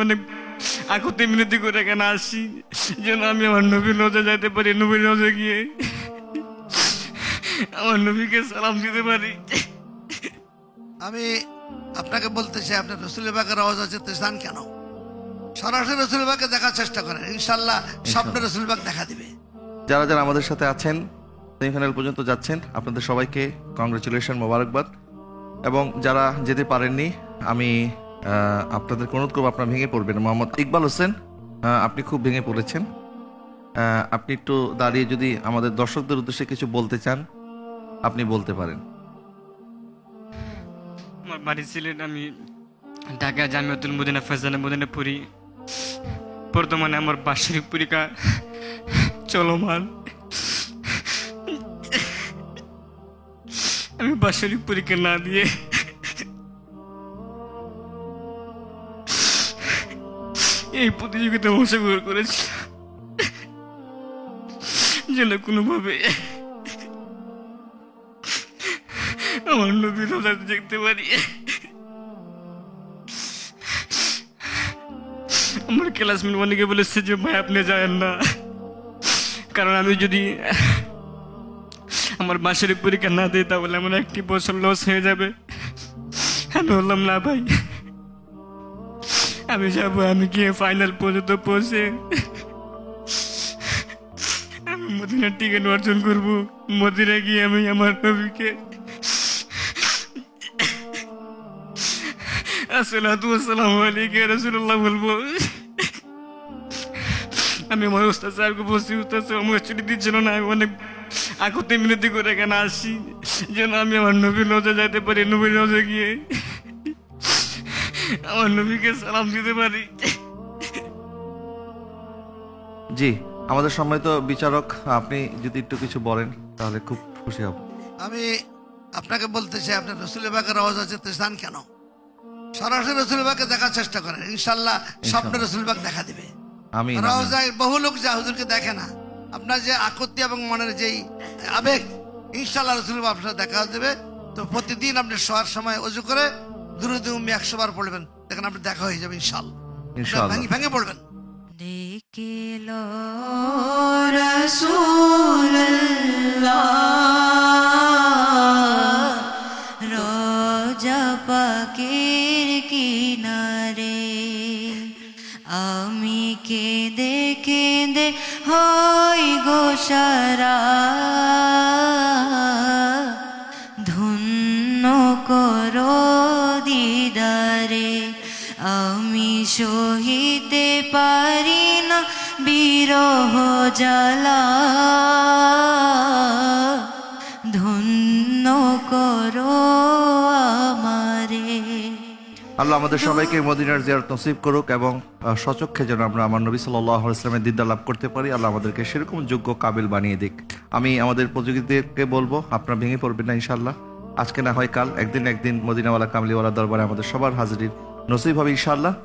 অনেক আকুতি মিনতি করে এখানে আসি যেন আমি আমার নবীর রোজা যাইতে পারি, নবীর রোজা গিয়ে আমার নবীকে সালাম দিতে পারি। আমি আপনাকে বলতে চাই, আপনার রসুলের বাগের রওজা যেতে চান কেন? সরাসরি রসুলের বাগকে দেখার চেষ্টা করেন, ইনশাল্লাহ স্বপ্নে রসুল বাগ দেখা দিবে। যারা যারা আমাদের সাথে আছেন, সেমিফাইনাল পর্যন্ত যাচ্ছেন, আপনাদের সবাইকে কংগ্রেচুলেশন, মোবারকবাদ। এবং যারা যেতে পারেননি, আমি আপনাদেরকে অনুরোধ করবো আপনারা ভেঙে পড়বেন। মোহাম্মদ ইকবাল হোসেন, আপনি খুব ভেঙে পড়েছেন। আপনি একটু দাঁড়িয়ে যদি আমাদের দর্শকদের উদ্দেশ্যে কিছু বলতে চান, আপনি বলতে পারেন। আমার বাড়ি সিলেট, আমি ঢাকা জামিয়াতুল মদিনা ফয়জানা মদিনা পড়ি। বর্তমানে আমার বার্ষিক পরীক্ষা চলমান। আমি বার্ষিক পরীক্ষা না দিয়ে এই প্রতিযোগিতায় অংশগ্রহণ করেছি যেন কোনোভাবে আমার নবীর রোজা দেখতে পারি। আমার ক্লাসমেট অনেকে বলেছে যে ভাই আপনি যাবেন না, কারণ আমি যদি আমার বার্ষিক পরীক্ষা না দিই তাহলে আমার একটি বছর লস হয়ে যাবে। আমি বললাম না ভাই, আমি যাবো। আমি গিয়ে ফাইনাল পর্যন্ত পৌঁছে আমি মদিনার টিকিট অর্জন করবো। মদিনা গিয়ে আমি আমার নবীকে আসসালাতু ওয়াসসালামু আলাইকা ইয়া রাসূলুল্লাহ বলবো। আমি আমার উস্তাদ স্যারকে বলছি, উস্তাদ স্যার আমার ছুটি দিচ্ছিল না। আমি অনেক আকুতি মিনতি করে এখানে আসি যেন আমি আমার নবীর রোজা যাইতে পারি, নবীর রোজা গিয়ে আমার নবীকে সালাম দিতে পারি। জি, আমাদের সম্মানিত বিচারক, আপনি যদি একটু কিছু বলেন তাহলে খুব খুশি হব। আমি আপনাকে বলতে চাই, আপনার রসুলের বাগের রওজা যেতে চান কেন? সরাসরি রসুলের বাগকে দেখার চেষ্টা করেন, ইনশাল্লাহ স্বপ্নে রসুল বাগ দেখা দিবে। আমি রওজায় বহু লোক যা হুজুরকে দেখে না, আপনার যে আকতি এবং মনের যেই আবেগ, ইনশাল্লাহ রসুল আপনার দেখা দেবে। তো প্রতিদিন আপনি শোয়ার সময় অজু করে দুরূদ উম্মি 100 বার পড়বেন, দেখেন আপনি দেখা হয়ে যাবে ইনশাল্লাহ। ইনশাআল্লাহ ভেঙে ভেঙে পড়বেন। দেখিলো রাসূলুল্লাহ রোজা পাকের কিনারে, আমি কেঁদে কেঁদে হই গো সারা, ধন্য করো দিদারে। আমি সহিতে পারি না বিরহ জ্বালা, ধন্য করো আমারে। আল্লাহ আমাদের সবাইকে মদিনার জিয়ারত নসিব করুক এবং সচক্ষে যেন আমরা আমার নবী সাল্লাল্লাহু আলাইহি ওয়াসাল্লামের দিদার লাভ করতে পারি। আল্লাহ আমাদেরকে সেরকম যোগ্য কাবিল বানিয়ে দিক। আমি আমাদের প্রতিযোগীদেরকে বলবো আপনারা ভেঙে পড়বেন না ইনশাআল্লাহ। আজকে না হয় কাল, একদিন একদিন মদিনাওয়ালা কামলিওয়ালা দরবারে আমাদের সবার হাজির নসিব হবে ইনশাআল্লাহ।